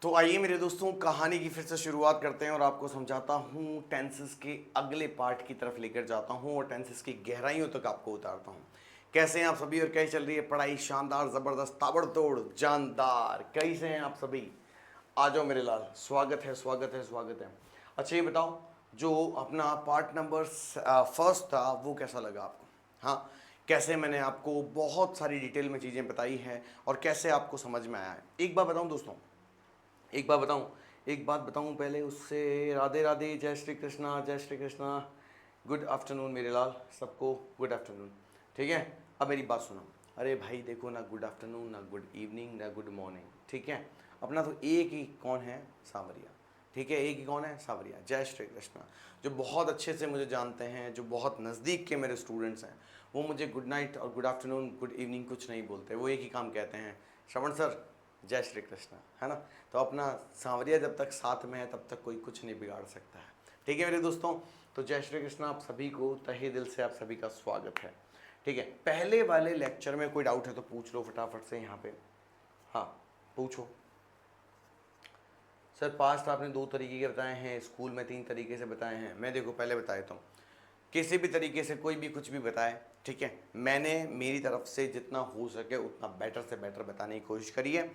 तो आइए मेरे दोस्तों, कहानी की फिर से शुरुआत करते हैं और आपको समझाता हूँ, टेंसेस के अगले पार्ट की तरफ लेकर जाता हूँ और टेंसेस की गहराइयों तक आपको उतारता हूँ। कैसे हैं आप सभी और कैसे चल रही है पढ़ाई? शानदार, ज़बरदस्त, ताबड़तोड़, जानदार। कैसे हैं आप सभी? आ जाओ मेरे लाल, स्वागत है, स्वागत है, स्वागत है। अच्छा ये बताओ, जो अपना पार्ट नंबर फर्स्ट था वो कैसा लगा आपको? हाँ, कैसे मैंने आपको बहुत सारी डिटेल में चीज़ें बताई हैं और कैसे आपको समझ में आया है। एक बात बताऊँ दोस्तों, एक बात बताऊं, एक बात बताऊं पहले उससे। राधे राधे, जय श्री कृष्णा, जय श्री कृष्णा। गुड आफ्टरनून मेरे लाल, सबको गुड आफ्टरनून। ठीक है, अब मेरी बात सुनो। अरे भाई देखो, ना गुड आफ्टरनून, ना गुड इवनिंग, ना गुड मॉर्निंग। ठीक है, अपना तो एक ही कौन है? सांवरिया। ठीक है, एक ही कौन है? सांवरिया। जय श्री कृष्णा। जो बहुत अच्छे से मुझे जानते हैं, जो बहुत नज़दीक के मेरे स्टूडेंट्स हैं, वो मुझे गुड नाइट और गुड आफ्टरनून, गुड इवनिंग कुछ नहीं बोलते। वो एक ही काम कहते हैं, श्रवण सर जय श्री कृष्ण, है ना। तो अपना सांवरिया जब तक साथ में है तब तक कोई कुछ नहीं बिगाड़ सकता है। ठीक है मेरे दोस्तों, तो जय श्री कृष्ण आप सभी को, तहे दिल से आप सभी का स्वागत है। ठीक है, पहले वाले लेक्चर में कोई डाउट है तो पूछ लो फटाफट से यहाँ पे। हाँ, पूछो। सर पास्ट आपने 2 तरीके के बताए हैं, स्कूल में 3 तरीके से बताए हैं। मैं देखो पहले बता देता हूँ, किसी भी तरीके से कोई भी कुछ भी बताए, ठीक है, मैंने मेरी तरफ से जितना हो सके उतना बेटर से बेटर बताने की कोशिश करी है।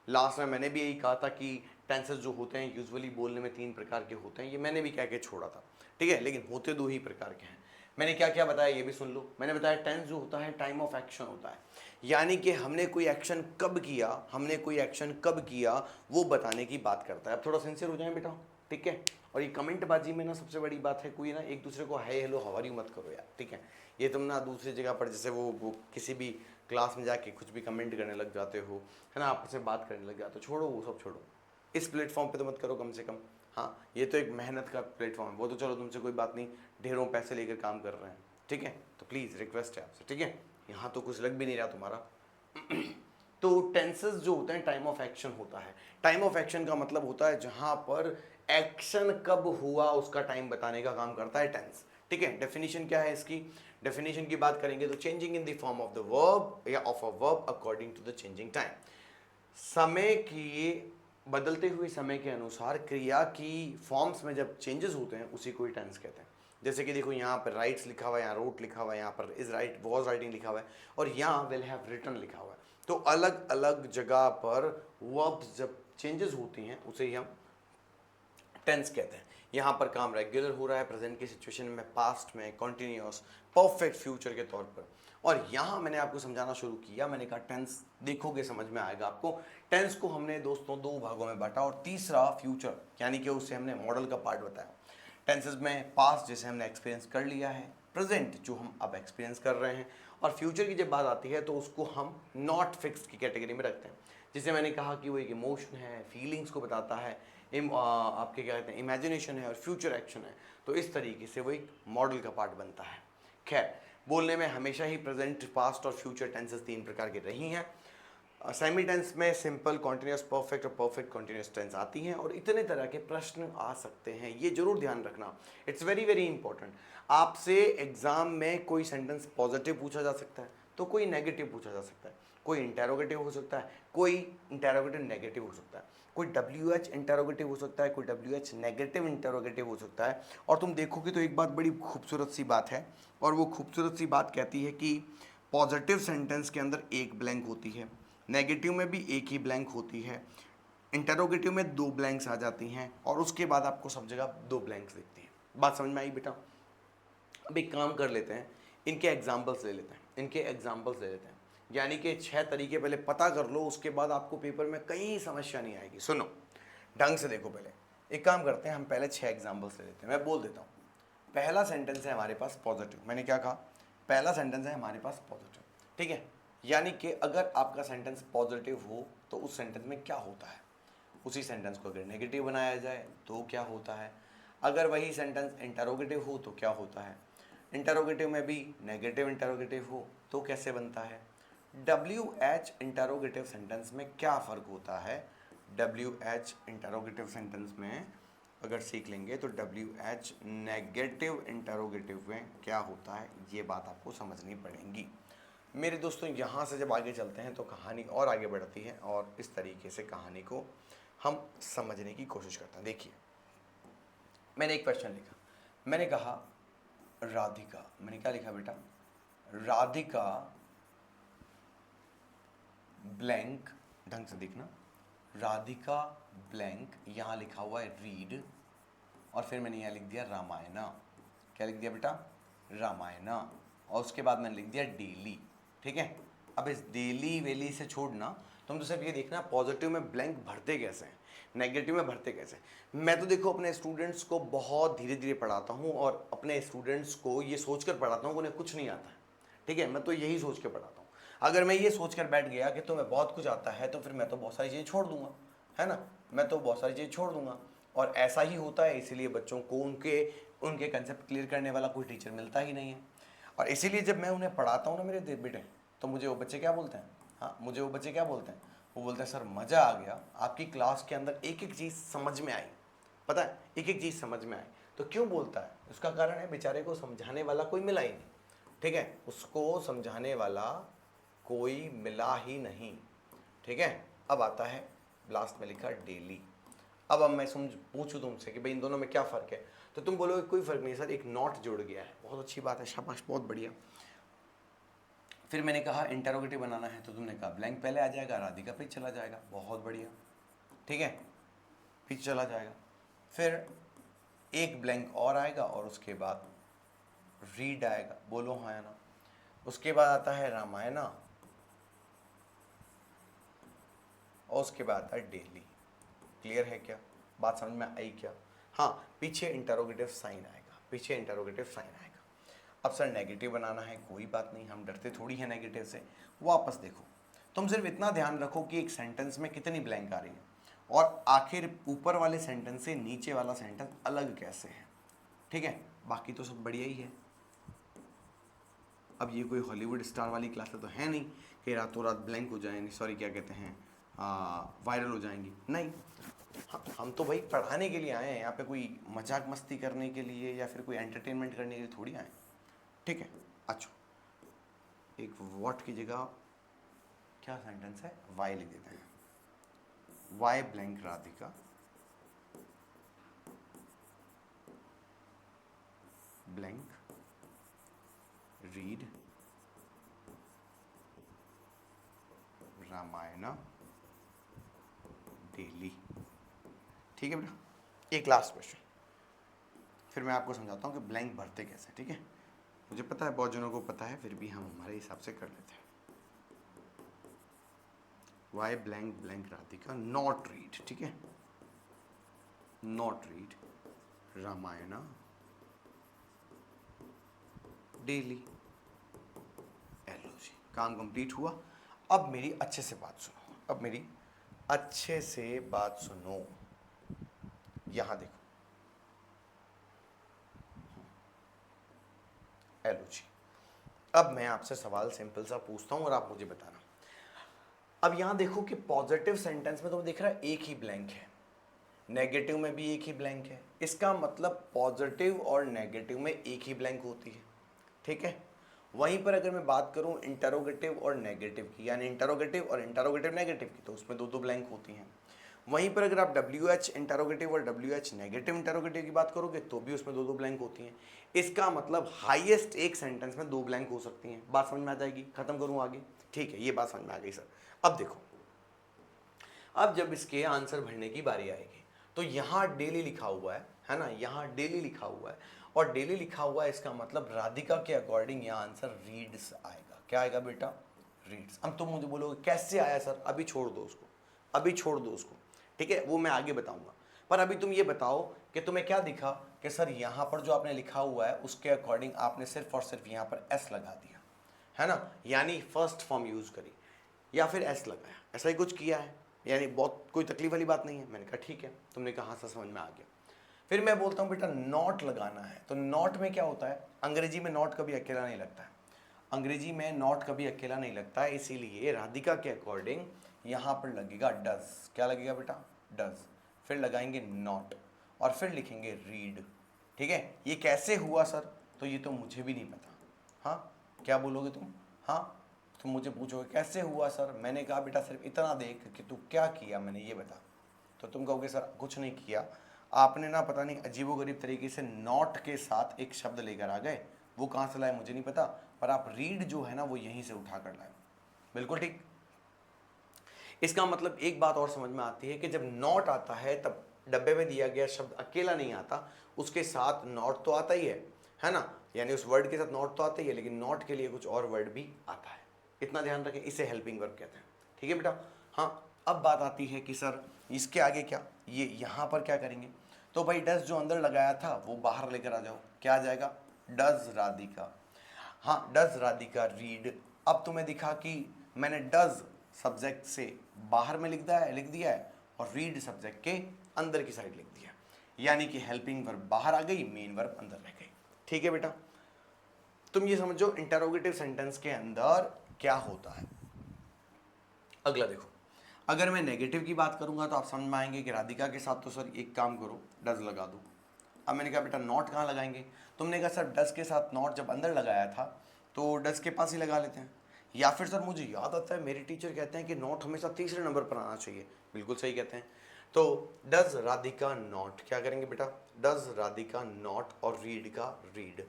लास्ट में मैंने भी यही कहा था कि टेंसेस जो होते हैं यूजुअली बोलने में 3 प्रकार के होते हैं, ये मैंने भी कह के छोड़ा था। ठीक है, लेकिन होते 2 ही प्रकार के हैं। मैंने क्या क्या बताया ये भी सुन लो। मैंने बताया टेंस जो होता है टाइम ऑफ एक्शन होता है, यानी कि हमने कोई एक्शन कब किया, हमने कोई एक्शन कब किया वो बताने की बात करता है। अब थोड़ा सिंसियर हो जाए बेटा, ठीक है। और ये कमेंट बाजी में ना सबसे बड़ी बात है, कोई ना एक दूसरे को hi hello how are you मत करो यार, ठीक है। ये तुम ना दूसरी जगह पर जैसे वो किसी भी क्लास में जाके कुछ भी कमेंट करने लग जाते हो, है ना, आपस में बात करने लग जाते हो, छोड़ो वो सब छोड़ो। इस प्लेटफॉर्म पे तो मत करो कम से कम। हाँ, ये तो एक मेहनत का प्लेटफॉर्म है, वो तो चलो तुमसे कोई बात नहीं, ढेरों पैसे लेकर काम कर रहे हैं, ठीक है। तो प्लीज़ रिक्वेस्ट है आपसे, ठीक है। यहाँ तो कुछ लग भी नहीं रहा तुम्हारा। तो टेंसेस जो होते हैं टाइम ऑफ एक्शन होता है। टाइम ऑफ एक्शन का मतलब होता है जहां पर एक्शन कब हुआ उसका टाइम बताने का काम करता है टेंस। ठीक है, डेफिनेशन क्या है इसकी? डेफिनेशन की बात करेंगे तो changing in the form of the verb या of a verb according to the changing time. समय की, बदलते हुए समय के अनुसार क्रिया की फॉर्म्स में जब चेंजेस होते हैं उसी को ही टेंस कहते हैं। जैसे कि देखो यहाँ पर राइट्स लिखा हुआ है, यहाँ रोट लिखा हुआ है, यहाँ पर इज राइट वॉज राइटिंग लिखा हुआ है और यहाँ विल हैव रिटन लिखा हुआ है। तो अलग अलग जगह पर वर्ब्स जब चेंजेस होती हैं उसे ही हम टेंस कहते हैं। यहाँ पर काम रेगुलर हो रहा है प्रेजेंट की सिचुएशन में, पास्ट में, कॉन्टिन्यूस, परफेक्ट फ्यूचर के तौर पर। और यहाँ मैंने आपको समझाना शुरू किया, मैंने कहा टेंस देखोगे समझ में आएगा आपको। टेंस को हमने दोस्तों 2 भागों में बांटा और तीसरा फ्यूचर यानी कि उसे हमने मॉडल का पार्ट बताया। टेंसेस में पास्ट जिसे हमने एक्सपीरियंस कर लिया है, प्रेजेंट जो हम अब एक्सपीरियंस कर रहे हैं, और फ्यूचर की जब बात आती है तो उसको हम नॉट फिक्स की कैटेगरी में रखते हैं। जिसे मैंने कहा कि वो एक इमोशन है, फीलिंग्स को बताता है, आपके क्या कहते हैं इमेजिनेशन है और फ्यूचर एक्शन है। तो इस तरीके से वो एक मॉडल का पार्ट बनता है। खैर, बोलने में हमेशा ही प्रेजेंट, पास्ट और फ्यूचर टेंसेस 3 प्रकार की रही हैं। सेमी टेंस में सिंपल, कॉन्टिन्यूस, परफेक्ट और परफेक्ट कॉन्टिन्यूस टेंस आती हैं और इतने तरह के प्रश्न आ सकते हैं, ये जरूर ध्यान रखना। It's very very important. आपसे एग्जाम में कोई सेंटेंस पॉजिटिव पूछा जा सकता है तो कोई नेगेटिव पूछा जा सकता है, कोई इंटेरोगेटिव हो सकता है, कोई इंटेरोगेटिव नेगेटिव हो सकता है, कोई डब्ल्यू एच इंटेरोगेटिव हो सकता है, कोई डब्ल्यू एच नेगेटिव इंटेरोगेटिव हो सकता है। और तुम देखोगे तो एक बात बड़ी खूबसूरत सी बात है, और वो खूबसूरत सी बात कहती है कि पॉजिटिव सेंटेंस के अंदर एक ब्लैंक होती है, नेगेटिव में भी एक ही ब्लैंक होती है, इंटरोगेटिव में 2 ब्लैंक्स आ जाती हैं और उसके बाद आपको सब जगह 2 ब्लैंक्स दिखती हैं। बात समझ में आई बेटा? अब एक काम कर लेते हैं, इनके एग्जाम्पल्स ले लेते हैं, इनके एग्जाम्पल्स ले लेते हैं। यानी कि 6 तरीके पहले पता कर लो, उसके बाद आपको पेपर में कहीं समस्या नहीं आएगी। सुनो ढंग से देखो, पहले एक काम करते हैं, हम पहले 6 एग्जाम्पल्स ले लेते हैं। मैं बोल देता हूँ। पहला सेंटेंस है हमारे पास पॉजिटिव। मैंने क्या कहा? पहला सेंटेंस है हमारे पास पॉजिटिव, ठीक है। यानी कि अगर आपका सेंटेंस पॉजिटिव हो तो उस सेंटेंस में क्या होता है, उसी सेंटेंस को अगर नेगेटिव बनाया जाए तो क्या होता है, अगर वही सेंटेंस इंटरोगेटिव हो तो क्या होता है, इंटरोगेटिव में भी नेगेटिव इंटरोगेटिव हो तो कैसे बनता है, डब्ल्यू एच इंटरोगेटिव सेंटेंस में क्या फ़र्क होता है, डब्ल्यू एच इंटरोगेटिव सेंटेंस में अगर सीख लेंगे तो डब्ल्यू एच नेगेटिव इंटरोगेटिव में क्या होता है, ये बात आपको समझनी पड़ेगी मेरे दोस्तों। यहाँ से जब आगे चलते हैं तो कहानी और आगे बढ़ती है और इस तरीके से कहानी को हम समझने की कोशिश करते हैं। देखिए, मैंने एक क्वेश्चन लिखा, मैंने कहा राधिका, मैंने क्या लिखा बेटा, राधिका ब्लैंक, ढंग से देखना, राधिका ब्लैंक, यहाँ लिखा हुआ है रीड, और फिर मैंने यहाँ लिख दिया रामायणा। क्या लिख दिया बेटा, रामायणा, और उसके बाद मैंने लिख दिया डेली। ठीक है, अब इस डेली वेली से छोड़ना, तुम तो सिर्फ ये देखना पॉजिटिव में ब्लैंक भरते कैसे हैं, नेगेटिव में भरते कैसे हैं। मैं तो देखो अपने स्टूडेंट्स को बहुत धीरे धीरे पढ़ाता हूँ, और अपने स्टूडेंट्स को ये सोचकर पढ़ाता हूँ कि उन्हें कुछ नहीं आता है। ठीक है, मैं तो यही सोच के पढ़ाता हूँ। अगर मैं ये सोच कर बैठ गया कि तुम्हें बहुत कुछ आता है, तो फिर मैं तो बहुत सारी चीज़ें छोड़ दूंगा, है ना, मैं तो बहुत सारी चीज़ें छोड़ दूंगा। और ऐसा ही होता है, इसीलिए बच्चों को उनके उनके कंसेप्ट क्लियर करने वाला कोई टीचर मिलता ही नहीं है। और इसीलिए जब मैं उन्हें पढ़ाता हूँ ना मेरे बेटे, तो मुझे वो बच्चे क्या बोलते हैं, हाँ मुझे वो बच्चे क्या बोलते हैं, वो बोलते हैं सर मज़ा आ गया, आपकी क्लास के अंदर एक एक चीज़ समझ में आई, पता है, एक एक चीज़ समझ में आई। तो क्यों बोलता है, उसका कारण है बेचारे को समझाने वाला कोई मिला ही नहीं। ठीक है, उसको समझाने वाला कोई मिला ही नहीं। ठीक है, अब आता है लास्ट में लिखा डेली। अब मैं समझ पूछूं तुमसे कि भाई इन दोनों में क्या फ़र्क है, तो तुम बोलोगे कोई फ़र्क नहीं सर, एक नॉट जुड़ गया है। बहुत अच्छी बात है, शाबाश, बहुत बढ़िया। फिर मैंने कहा इंटरोगेटिव बनाना है, तो तुमने कहा ब्लैंक पहले आ जाएगा, राधिका पे चला जाएगा, बहुत बढ़िया। ठीक है, पीछे चला जाएगा, फिर एक ब्लैंक और आएगा, और उसके बाद रीड आएगा, बोलो हाँ या ना। उसके बाद आता है रामायणा, और उसके बाद आता है डेली। क्लियर है क्या, बात समझ में आई क्या? हाँ, पीछे इंटरोगेटिव साइन आएगा, पीछे इंटरोगेटिव साइन आएगा। अब सर नेगेटिव बनाना है, कोई बात नहीं, हम डरते थोड़ी है नेगेटिव से। वापस देखो, तुम सिर्फ इतना ध्यान रखो कि एक सेंटेंस में कितनी ब्लैंक आ रही है, और आखिर ऊपर वाले सेंटेंस से नीचे वाला सेंटेंस अलग कैसे है। ठीक है, बाकी तो सब बढ़िया ही है। अब ये कोई हॉलीवुड स्टार वाली क्लासेस तो है नहीं कि रातों रात ब्लैंक हो जाएंगी, सॉरी क्या कहते हैं, वायरल हो जाएंगी, नहीं। हम तो भाई पढ़ाने के लिए आए हैं, यहाँ पे कोई मजाक मस्ती करने के लिए या फिर कोई एंटरटेनमेंट करने के लिए थोड़ी आए। ठीक है, अच्छा, एक व्हाट की जगह क्या सेंटेंस है, वाई लिख देते हैं, Y blank Radhika blank read Ramayana daily. ठीक है बेटा, एक लास्ट क्वेश्चन, फिर मैं आपको समझाता हूँ कि ब्लैंक भरते कैसे। ठीक है, मुझे पता है बहुत जनों को पता है, फिर भी हम हमारे हिसाब से कर लेते हैं। Y blank blank Radhika not read, ठीक है, नॉट रीड रामायणा डेली। एलो जी, काम कंप्लीट हुआ। अब मेरी अच्छे से बात सुनो, अब मेरी अच्छे से बात सुनो, यहां देखो, एलो जी, अब मैं आपसे सवाल सिंपल सा पूछता हूं और आप मुझे बताना। अब यहां देखो कि पॉजिटिव सेंटेंस में तो दिख रहा है एक ही ब्लैंक है, नेगेटिव में भी एक ही ब्लैंक है, इसका मतलब पॉजिटिव और नेगेटिव में एक ही ब्लैंक होती है। ठीक है, वहीं पर अगर मैं बात करूं इंटरोगेटिव और नेगेटिव की, यानी इंटरोगेटिव और इंटरोगेटिव नेगेटिव की, तो उसमें दो दो ब्लैंक होती हैं। वहीं पर अगर आप WH इंटरोगेटिव और WH नेगेटिव इंटरोगेटिव की बात करोगे, तो भी उसमें दो दो ब्लैंक होती हैं। इसका मतलब हाईएस्ट एक सेंटेंस में दो ब्लैंक हो सकती हैं। बात समझ में आ जाएगी, खत्म करूं आगे? ठीक है, ये बात समझ में आ गई सर। अब देखो, अब जब इसके आंसर भरने की बारी आएगी, तो यहाँ डेली लिखा हुआ है ना, यहाँ डेली लिखा हुआ है, और डेली लिखा हुआ है, इसका मतलब राधिका के अकॉर्डिंग यहाँ आंसर रीड्स आएगा। क्या आएगा बेटा? रीड्स। अब तुम मुझे बोलोगे कैसे आया सर, अभी छोड़ दो उसको, अभी छोड़ दो उसको, ठीक है, वो मैं आगे बताऊंगा। पर अभी तुम ये बताओ कि तुम्हें क्या दिखा कि सर यहाँ पर जो आपने लिखा हुआ है उसके अकॉर्डिंग आपने सिर्फ और सिर्फ यहाँ पर एस लगा दिया, है ना, यानी फर्स्ट फॉर्म यूज करी, या फिर एस लगाया, ऐसा ही कुछ किया है, यानी बहुत कोई तकलीफ वाली बात नहीं है। मैंने कहा ठीक है, तुमने कहा हाँ समझ में आ गया। फिर मैं बोलता हूँ बेटा नॉट लगाना है, तो नॉट में क्या होता है, अंग्रेजी में नॉट कभी अकेला नहीं लगता है, अंग्रेजी में नॉट कभी अकेला नहीं लगता है, इसीलिए राधिका के अकॉर्डिंग यहाँ पर लगेगा डज। क्या लगेगा बेटा? डज। फिर लगाएंगे नॉट, और फिर लिखेंगे रीड। ठीक है, ये कैसे हुआ सर, तो ये तो मुझे भी नहीं पता। हाँ, क्या बोलोगे तुम? हाँ, तुम मुझे पूछोगे कैसे हुआ सर, मैंने कहा बेटा सिर्फ इतना देख कि तू क्या किया, मैंने ये बता। तो तुम कहोगे सर कुछ नहीं किया, आपने ना पता नहीं अजीबोगरीब तरीके से नॉट के साथ एक शब्द लेकर आ गए, वो कहाँ से लाए मुझे नहीं पता, पर आप रीड जो है ना वो यहीं से उठा कर लाए। बिल्कुल ठीक। इसका मतलब एक बात और समझ में आती है कि जब नॉट आता है तब डब्बे में दिया गया शब्द अकेला नहीं आता, उसके साथ नॉट तो आता ही है ना, यानी उस वर्ड के साथ नॉट तो आता ही है, लेकिन नॉट के लिए कुछ और वर्ड भी आता है। इतना ध्यान रखें, इसे हेल्पिंग वर्ब कहते हैं। ठीक है बेटा। हाँ, अब बात आती है कि सर इसके आगे क्या, ये यहाँ पर क्या करेंगे, तो भाई डज जो अंदर लगाया था वो बाहर लेकर आ जाओ, क्या आ जाएगा, डज राधिका। हाँ, डज राधिका रीड। अब तुम्हें दिखा कि मैंने डज सब्जेक्ट से बाहर में लिख दिया है और रीड सब्जेक्ट के अंदर की साइड लिख दिया, यानी कि हेल्पिंग वर्ब बाहर आ गई, मेन वर्ब अंदर रह गई। ठीक है बेटा, तुम ये समझो इंटरोगेटिव सेंटेंस के अंदर क्या होता है। अगला देखो, अगर मैं नेगेटिव की बात करूंगा तो आप समझ में आएंगे कि राधिका के साथ तो सर एक काम करो, डज लगा दो। अब मैंने कहा बेटा नॉट कहाँ लगाएंगे, तुमने कहा सर डज के साथ नॉट जब अंदर लगाया था तो डज के पास ही लगा लेते हैं, या फिर सर मुझे याद आता है मेरे टीचर कहते हैं कि नॉट हमेशा तीसरे नंबर पर आना चाहिए। बिल्कुल सही कहते हैं। तो डज राधिका नॉट, क्या करेंगे बेटा, डज राधिका नॉट और रीड का रीड।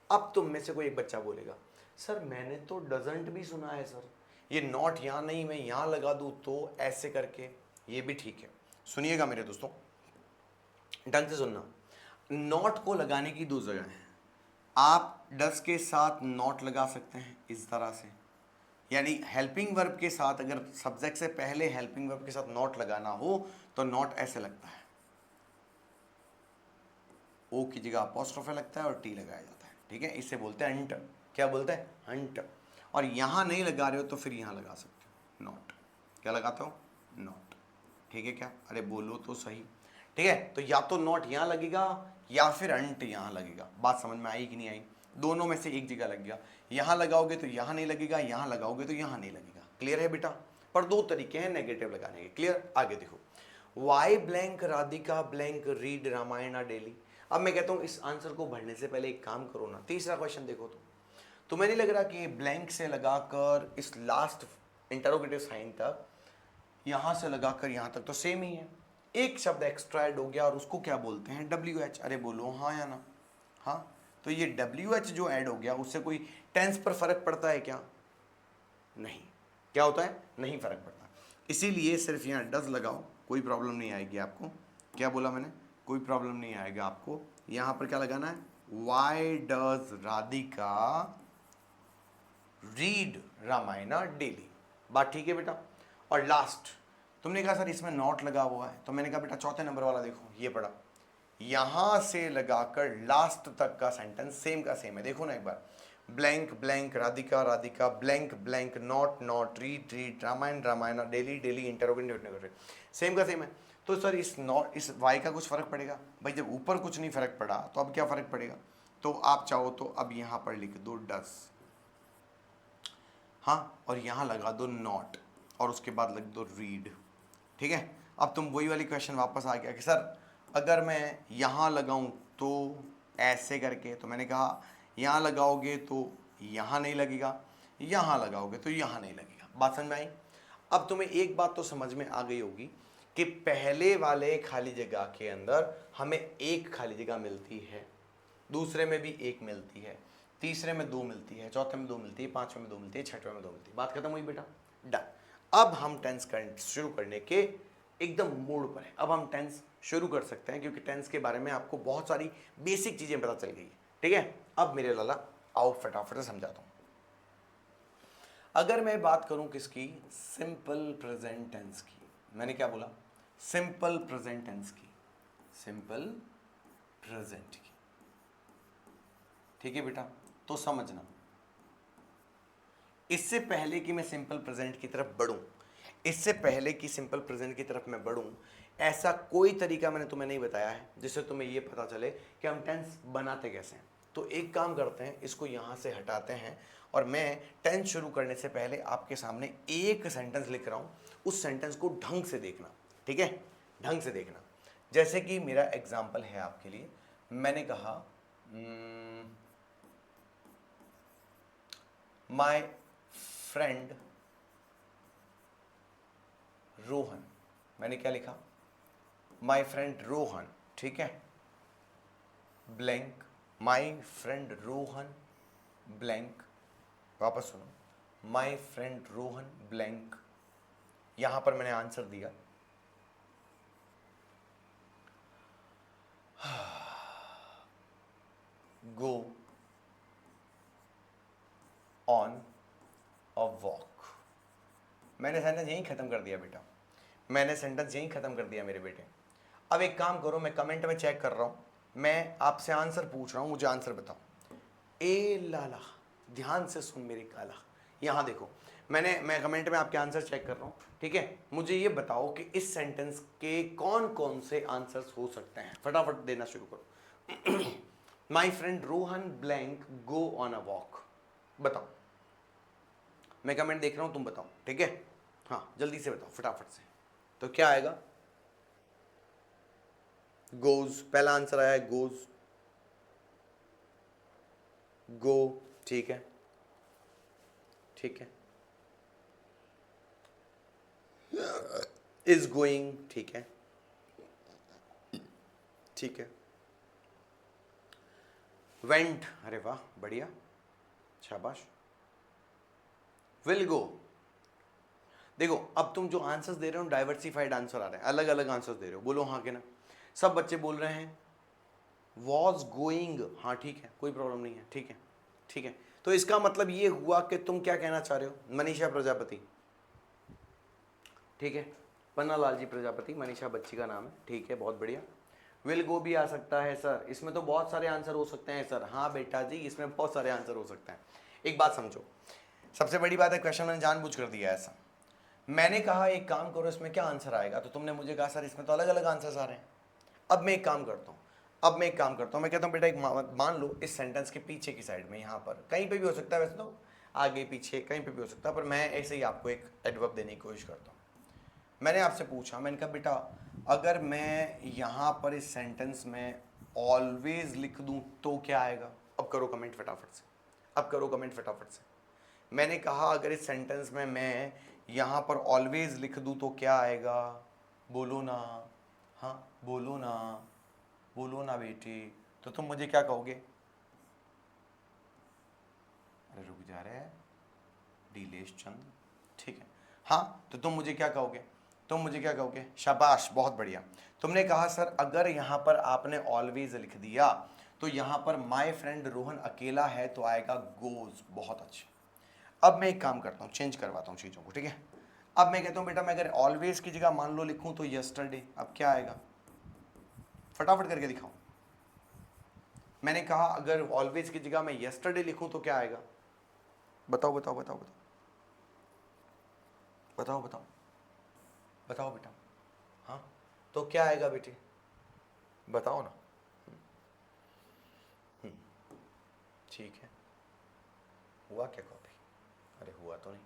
अब तुम में से कोई एक बच्चा बोलेगा सर मैंने तो डजंट भी सुना है सर, ये नॉट यहाँ नहीं मैं यहाँ लगा दूँ तो ऐसे करके, ये भी ठीक है। सुनिएगा मेरे दोस्तों, ढंग से सुनना, नॉट को लगाने की दो जगह हैं। आप डस के साथ नॉट लगा सकते हैं इस तरह से, यानी हेल्पिंग वर्ब के साथ, अगर सब्जेक्ट से पहले हेल्पिंग वर्ब के साथ नॉट लगाना हो तो नॉट ऐसे लगता है, ओ की जगह अपोस्ट्रोफे लगता है और टी लगाया जाता है। ठीक है, इसे बोलते हैं हंट। क्या बोलते हैं, हंट। और यहां नहीं लगा रहे हो तो फिर यहां लगा सकते हो नॉट। क्या लगाते हो, नॉट। ठीक है क्या, अरे बोलो तो सही। ठीक है, तो या तो नॉट यहां लगेगा या फिर अंट यहां लगेगा। बात समझ में आई कि नहीं आई, दोनों में से एक जगह लगेगा, यहां लगाओगे तो यहां नहीं लगेगा, यहां लगाओगे तो यहां नहीं लगेगा। क्लियर है बेटा, पर दो तरीके हैं नेगेटिव लगाने के। क्लियर, आगे देखो, Y blank Radhika blank read Ramayana daily. अब मैं कहता हूं इस आंसर को भरने से पहले एक काम करो ना, तीसरा क्वेश्चन देखो तो तुम्हें नहीं लग रहा कि ब्लैंक से लगाकर इस लास्ट इंटरोगेटिव साइन तक, यहां से लगाकर यहां तक तो सेम ही है, एक शब्द एक्स्ट्रा ऐड हो गया और उसको क्या बोलते हैं, डब्ल्यू एच। अरे बोलो हाँ या ना, हाँ। तो ये डब्ल्यू एच जो ऐड हो गया उससे कोई टेंस पर फर्क पड़ता है क्या, नहीं। क्या होता है, नहीं फर्क पड़ता। इसीलिए सिर्फ यहाँ डज लगाओ, कोई प्रॉब्लम नहीं आएगी आपको। क्या बोला मैंने, कोई प्रॉब्लम नहीं आएगा आपको। यहाँ पर क्या लगाना है, why does Radhika read Ramayana daily. बात ठीक है बेटा। और लास्ट, तुमने कहा सर इसमें नॉट लगा हुआ है, तो मैंने कहा बेटा चौथे नंबर वाला देखो, ये पढ़ा, यहां से लगाकर लास्ट तक का सेंटेंस सेम का सेम है। देखो ना एक बार, blank blank Radhika Radhika blank blank not not read read Ramayan Ramayan daily daily interrogative, same का सेम है। तो सर इस नॉट इस वाई का कुछ फर्क पड़ेगा, भाई जब ऊपर कुछ नहीं फर्क पड़ा तो अब क्या फर्क पड़ेगा। तो आप चाहो तो अब यहां पर लिख दो डस, हाँ, और यहां लगा दो नॉट और उसके बाद लिख दो रीड। ठीक है, अब तुम वही वाली क्वेश्चन वापस आ गया कि सर अगर मैं यहाँ लगाऊं तो ऐसे करके, तो मैंने कहा यहाँ लगाओगे तो यहाँ नहीं लगेगा, यहाँ लगाओगे तो यहाँ नहीं लगेगा। बात समझ में आई। अब तुम्हें एक बात तो समझ में आ गई होगी कि पहले वाले खाली जगह के अंदर हमें एक खाली जगह मिलती है, दूसरे में भी एक मिलती है, तीसरे में दो मिलती है, चौथे में दो मिलती है, पांचवें में दो मिलती है, छठवें में दो मिलती है। बात खत्म हुई बेटा, डन। अब हम टेंस शुरू करने के एकदम मूड पर है। अब हम टेंस शुरू कर सकते हैं क्योंकि टेंस के बारे में आपको बहुत सारी बेसिक चीजें पता चल गई है। ठीक है, अब मेरे लाला आओ फटाफट से समझाता हूं। अगर मैं बात करूं किसकी, सिंपल प्रेजेंट टेंस की, मैंने क्या बोला, सिंपल प्रेजेंट टेंस की, सिंपल प्रेजेंट की। ठीक है बेटा, तो समझना, इससे पहले कि मैं सिंपल प्रेजेंट की तरफ बढ़ूं, इससे पहले कि सिंपल प्रेजेंट की तरफ मैं बढ़ूं, ऐसा कोई तरीका मैंने तुम्हें नहीं बताया है जिससे तुम्हें यह पता चले कि हम टेंस बनाते कैसे हैं। तो एक काम करते हैं, इसको यहां से हटाते हैं और मैं टेंस शुरू करने से पहले आपके सामने एक सेंटेंस लिख रहा हूं, उस सेंटेंस को ढंग से देखना। ठीक है, ढंग से देखना। जैसे कि मेरा एग्जाम्पल है आपके लिए, मैंने कहा माय फ्रेंड रोहन, मैंने क्या लिखा, माई फ्रेंड रोहन, ठीक है, blank, my friend Rohan blank, वापस सुनो, माई फ्रेंड रोहन ब्लैंक, यहां पर मैंने आंसर दिया, गो ऑन अ वॉक। मैंने सेंटेंस यहीं खत्म कर दिया बेटा, मैंने सेंटेंस यहीं खत्म कर दिया मेरे बेटे। अब एक काम करो, मैं कमेंट में चेक कर रहा हूं, मैं आपसे आंसर पूछ रहा हूं, मुझे आंसर बताओ। ए लाला, ध्यान से सुन मेरे काला, यहां देखो, मैं कमेंट में आपके आंसर चेक कर रहा हूं, ठीक है। मुझे ये बताओ कि इस सेंटेंस के कौन कौन से आंसर्स हो सकते हैं, फटाफट देना शुरू करो। My friend Rohan blank go on a walk, बताओ, मैं कमेंट देख रहा हूं, तुम बताओ, ठीक है। हाँ जल्दी से बताओ फटाफट से, तो क्या आएगा, गोज, पहला आंसर आया है गोज, गो, ठीक है, ठीक है, इज गोइंग, ठीक है, ठीक है, वेंट, अरे वाह बढ़िया, शाबाश, विल गो। देखो अब तुम जो आंसर्स दे रहे हो डाइवर्सिफाइड आंसर आ रहे हैं, अलग अलग आंसर्स दे रहे हो, बोलो हाँ के ना। सब बच्चे बोल रहे हैं वॉज गोइंग, हाँ ठीक है, कोई प्रॉब्लम नहीं है, ठीक है, ठीक है। तो इसका मतलब ये हुआ कि तुम क्या कहना चाह रहे हो, मनीषा प्रजापति, ठीक है, पन्ना लाल जी प्रजापति, मनीषा बच्ची का नाम है, ठीक है, बहुत बढ़िया। विल गो भी आ सकता है सर, इसमें तो बहुत सारे आंसर हो सकते हैं सर, हाँ बेटा जी इसमें बहुत सारे आंसर हो सकते हैं। एक बात समझो, सबसे बड़ी बात है क्वेश्चन मैंने जानबूझ कर दिया ऐसा, मैंने कहा एक काम करो इसमें क्या आंसर आएगा, तो तुमने मुझे कहा सर इसमें तो अलग अलग आंसर्स आ रहे हैं। अब मैं एक काम करता हूँ, मैं कहता हूँ बेटा एक मान लो इस सेंटेंस के पीछे की साइड में, यहाँ पर कहीं पे भी हो सकता है, वैसे तो आगे पीछे कहीं पे भी हो सकता है, पर मैं ऐसे ही आपको एक एडवर्ब देने की कोशिश करता हूँ। मैंने आपसे पूछा, मैंने कहा बेटा अगर मैं यहाँ पर इस सेंटेंस में ऑलवेज लिख दूँ तो क्या आएगा, अब करो कमेंट फटाफट से, अब करो कमेंट फटाफट से। मैंने कहा अगर इस सेंटेंस में मैं यहाँ पर ऑलवेज लिख दूँ तो क्या आएगा, बोलो ना, हाँ बोलो ना, बोलो ना बेटी, तो तुम मुझे क्या कहोगे, अरे रुक जा रहे हैं नीलेश चंद, ठीक है, हाँ तो तुम मुझे क्या कहोगे, तुम मुझे क्या कहोगे, शाबाश बहुत बढ़िया। तुमने कहा सर अगर यहाँ पर आपने ऑलवेज लिख दिया तो यहाँ पर माय फ्रेंड रोहन अकेला है तो आएगा गोज, बहुत अच्छा। अब मैं एक काम करता हूँ, चेंज करवाता हूँ चीज़ों को, ठीक है। अब मैं कहता हूँ बेटा मैं अगर ऑलवेज की जगह मान लो लिखूँ तो यस्टरडे, अब क्या आएगा, फटाफट करके दिखाओ। मैंने कहा अगर ऑलवेज की जगह मैं यस्टरडे लिखूँ तो क्या आएगा, बताओ बताओ बताओ बताओ बताओ बताओ बताओ बेटा, हाँ तो क्या आएगा बेटी, बताओ ना। ठीक है, हुआ क्या कॉपी, अरे हुआ तो नहीं,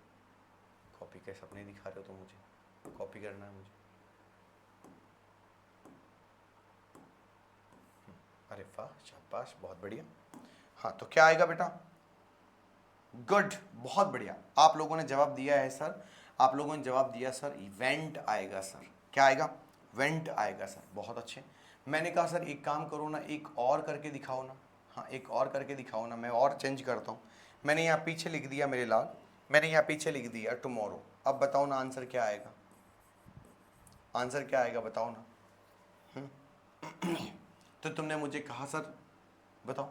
कॉपी के सपने दिखा रहे हो तो मुझे कॉपी करना है मुझे, अरे वाह शाबाश बहुत बढ़िया। हाँ तो क्या आएगा बेटा, गुड, बहुत बढ़िया, आप लोगों ने जवाब दिया है सर, आप लोगों ने जवाब दिया सर, इवेंट आएगा सर, क्या आएगा, वेंट आएगा सर, बहुत अच्छे। मैंने कहा सर एक काम करो ना, एक और करके दिखाओ ना, हाँ एक और करके दिखाओ ना, मैं और चेंज करता हूँ। मैंने यहाँ पीछे लिख दिया मेरे लाल, मैंने यहाँ पीछे लिख दिया टुमारो, अब बताओ ना आंसर क्या आएगा, आंसर क्या आएगा बताओ ना। तो तुमने मुझे कहा सर, बताओ,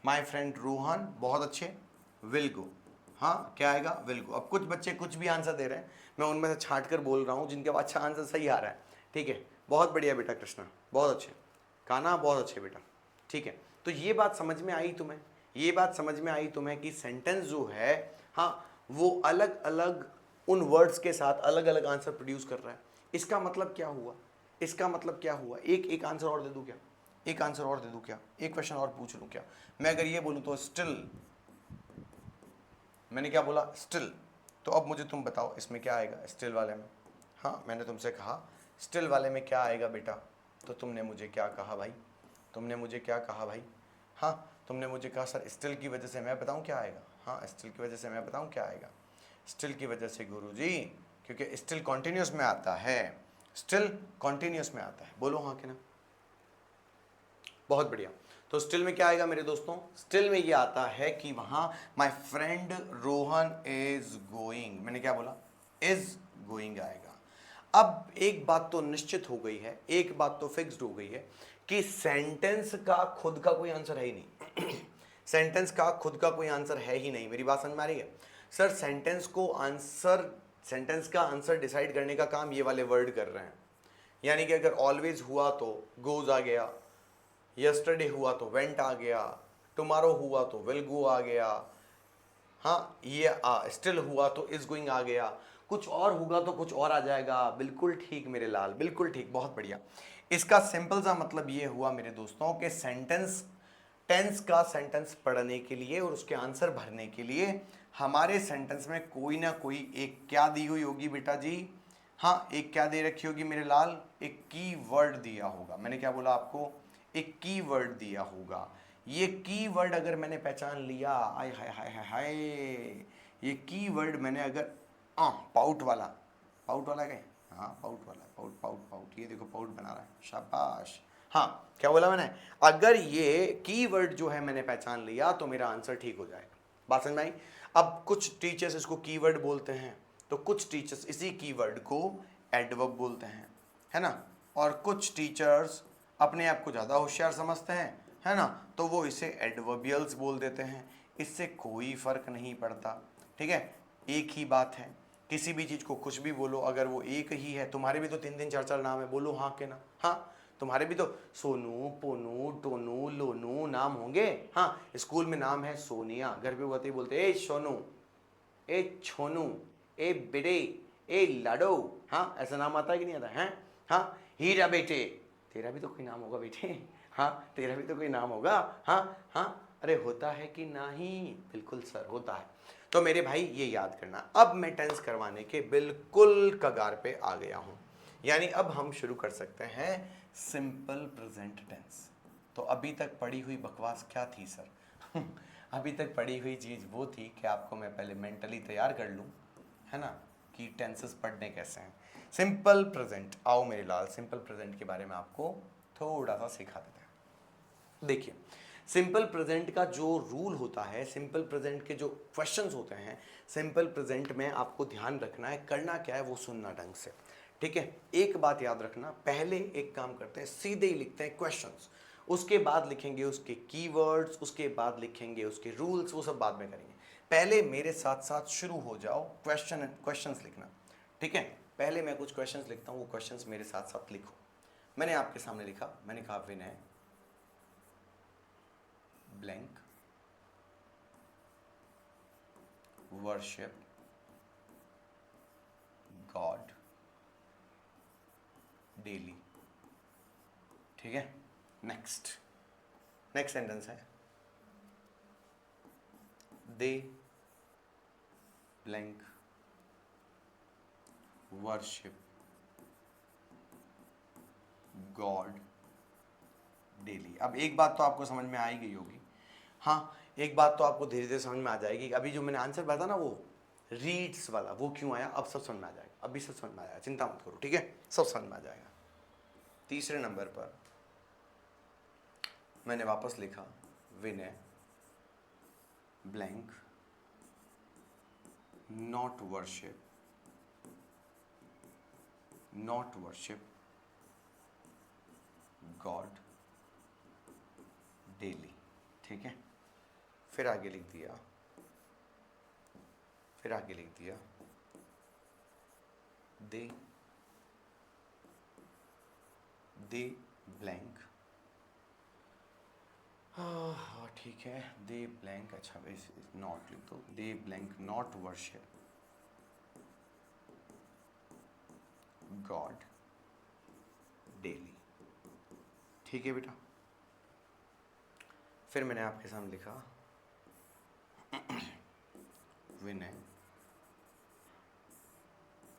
माई फ्रेंड रोहन, बहुत अच्छे, विल गो, हाँ क्या आएगा, विल गो। अब कुछ बच्चे कुछ भी आंसर दे रहे हैं, मैं उनमें से छांट कर बोल रहा हूँ जिनके पास अच्छा आंसर सही आ रहा है, ठीक है, बहुत बढ़िया बेटा कृष्णा, बहुत अच्छे, काना बहुत अच्छे बेटा, ठीक है। तो ये बात समझ में आई तुम्हें, ये बात समझ में आई तुम्हें कि सेंटेंस जो है, हाँ वो अलग अलग उन वर्ड्स के साथ अलग अलग आंसर प्रोड्यूस कर रहा है। इसका मतलब क्या हुआ, इसका मतलब क्या हुआ, एक आंसर और दे दूं क्या, एक आंसर और दे दूं क्या, एक क्वेश्चन और पूछ लूं क्या। मैं अगर ये बोलूं तो स्टिल, मैंने क्या बोला, स्टिल, तो अब मुझे तुम बताओ इसमें क्या आएगा स्टिल वाले में। हाँ मैंने तुमसे कहा स्टिल वाले में क्या आएगा बेटा, तो तुमने मुझे क्या कहा भाई, तुमने मुझे क्या कहा भाई, हाँ तुमने मुझे कहा सर स्टिल की वजह से मैं बताऊँ क्या आएगा, हाँ स्टिल की वजह से मैं बताऊँ क्या आएगा, स्टिल की वजह से गुरुजी, क्योंकि स्टिल कॉन्टिन्यूस में आता है, स्टिल कॉन्टिन्यूस में आता है, बोलो हाँ कि ना। बहुत बढ़िया। तो स्टिल में क्या आएगा मेरे दोस्तों, स्टिल में ये आता है कि वहां my friend Rohan is going, मैंने क्या बोला, इज गोइंग आएगा। अब एक बात तो निश्चित हो गई है, एक बात तो फिक्स्ड हो गई है कि सेंटेंस का खुद का कोई आंसर है ही नहीं। सेंटेंस का खुद का कोई आंसर है ही नहीं, मेरी बात समझ में आ रही है सर। सेंटेंस का आंसर डिसाइड करने का काम ये वाले वर्ड कर रहे हैं। यानी कि अगर ऑलवेज हुआ तो गोज आ गया, यस्टरडे हुआ तो वेंट आ गया, टुमारो हुआ तो विल गो आ गया, हाँ ये स्टिल हुआ तो इज गोइंग आ गया, कुछ और होगा तो कुछ और आ जाएगा। बिल्कुल ठीक मेरे लाल, बिल्कुल ठीक, बहुत बढ़िया। इसका सिंपल सा मतलब ये हुआ मेरे दोस्तों कि टेंस का सेंटेंस पढ़ने के लिए और उसके आंसर भरने के लिए हमारे सेंटेंस में कोई ना कोई एक क्या दी हुई होगी बेटा जी, हाँ एक क्या दे रखी होगी मेरे लाल, एक की वर्ड दिया होगा। मैंने क्या बोला आपको, एक की वर्ड दिया होगा। ये की वर्ड अगर मैंने पहचान लिया, आय हाय हाय हाय हाय, ये की वर्ड मैंने अगर पाउट वाला, पाउट वाला क्या, हाँ पाउट वाला, पाउट पाउट पाउट, ये देखो पाउट बना रहा है, शाबाश। हाँ क्या बोला मैंने, अगर ये कीवर्ड जो है मैंने पहचान लिया तो मेरा आंसर ठीक हो जाएगा। बात समझ में आई। अब कुछ टीचर्स इसको कीवर्ड बोलते हैं, तो कुछ टीचर्स इसी कीवर्ड को एडवर्ब बोलते हैं, है ना। और कुछ टीचर्स अपने आप को ज़्यादा होशियार समझते हैं, है ना, तो वो इसे एडवर्बियल्स बोल देते हैं। इससे कोई फर्क नहीं पड़ता, ठीक है, एक ही बात है। किसी भी चीज़ को कुछ भी बोलो, अगर वो एक ही है, तुम्हारे भी तो 3 3 4 4 नाम है, बोलो हाँ के ना, हाँ तुम्हारे भी तो सोनू, पोनू, टोनू, लोनू नाम होंगे। हाँ स्कूल में नाम है सोनिया, घर पे होते ही बोलते ए सोनू, ए छोनू, ए बेटे, ए लाडो, हाँ ऐसा नाम आता है कि नहीं आता है। हाँ हीरा बेटे, तेरा भी तो कोई नाम होगा बेटे, हाँ तेरा भी तो कोई नाम होगा, हाँ हाँ अरे होता है कि नहीं, बिल्कुल सर होता है। तो मेरे भाई ये याद करना। अब मैं टेंस करवाने के बिल्कुल कगार पे आ गया हूँ, यानी अब हम शुरू कर सकते हैं सिंपल प्रेजेंट टेंस। तो अभी तक पढ़ी हुई बकवास क्या थी सर? अभी तक पढ़ी हुई चीज़ वो थी कि आपको मैं पहले मेंटली तैयार कर लूँ, है ना, कि टेंसेस पढ़ने कैसे हैं। सिंपल प्रेजेंट, आओ मेरे लाल सिंपल प्रेजेंट के बारे में आपको थोड़ा सा सिखा देते हैं। देखिए सिंपल प्रेजेंट का जो रूल होता है, सिंपल प्रेजेंट के जो क्वेश्चंस होते हैं, सिंपल प्रेजेंट में आपको ध्यान रखना है, करना क्या है वो सुनना ढंग से, ठीक है। एक बात याद रखना, पहले एक काम करते हैं, सीधे ही लिखते हैं क्वेश्चंस, उसके बाद लिखेंगे उसके कीवर्ड्स, उसके बाद लिखेंगे उसके रूल्स, वो सब बाद में करेंगे। पहले मेरे साथ साथ शुरू हो जाओ, क्वेश्चंस लिखना, ठीक है। पहले मैं कुछ क्वेश्चंस लिखता हूँ, वो क्वेश्चंस मेरे साथ साथ लिखो। मैंने आपके सामने लिखा, मैंने कहा विनय ब्लैंक वर्शिप गॉड डेली, ठीक है। नेक्स्ट सेंटेंस है दे ब्लैंक वर्शिप गॉड डेली। अब एक बात तो आपको समझ में आ ही गई होगी, हाँ एक बात तो आपको धीरे धीरे समझ में आ जाएगी। अभी जो मैंने आंसर बताया ना वो रीड्स वाला, वो क्यों आया, अब सब समझ में आ जाएगा, अभी सब समझ में आ जाएगा, चिंता मत करो, ठीक है, सब समझ में आ जाएगा। तीसरे नंबर पर मैंने वापस लिखा Vinay blank not worship God daily, ठीक है। फिर आगे लिख दिया दे ब्लैंक, हाँ ठीक है, दे ब्लैंक, अच्छा नॉट लिख दो, they blank not worship God daily, ठीक है बेटा। फिर मैंने आपके सामने लिखा Vinay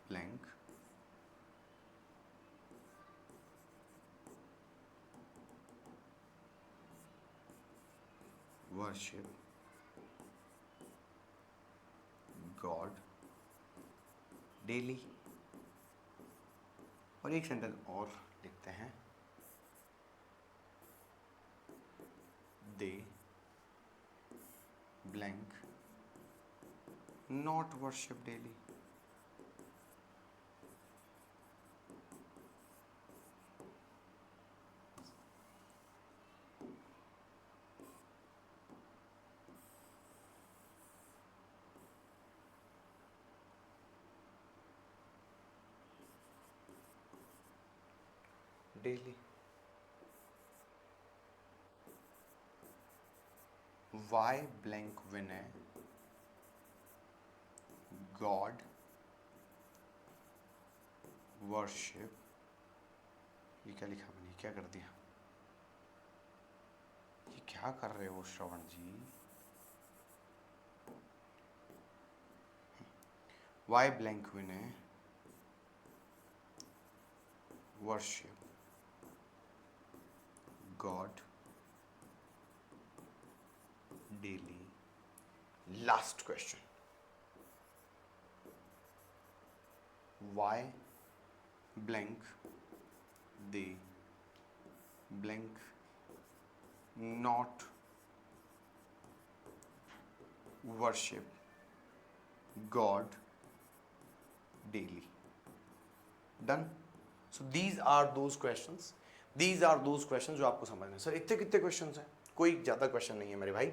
blank worship God daily, और एक सेंटेंस और लिखते हैं, they blank not worship daily. Daily. Why blank Vinay God worship, ये क्या लिखा मैंने, क्या कर दिया, ये क्या कर रहे हो Shravan ji. Why blank Vinay worship God daily. Last question, why blank they blank not worship God daily. Done. So these are those questions. These are those questions जो आपको समझने। सर इतने कितने क्वेश्चंस हैं? कोई ज़्यादा क्वेश्चन नहीं है मेरे भाई,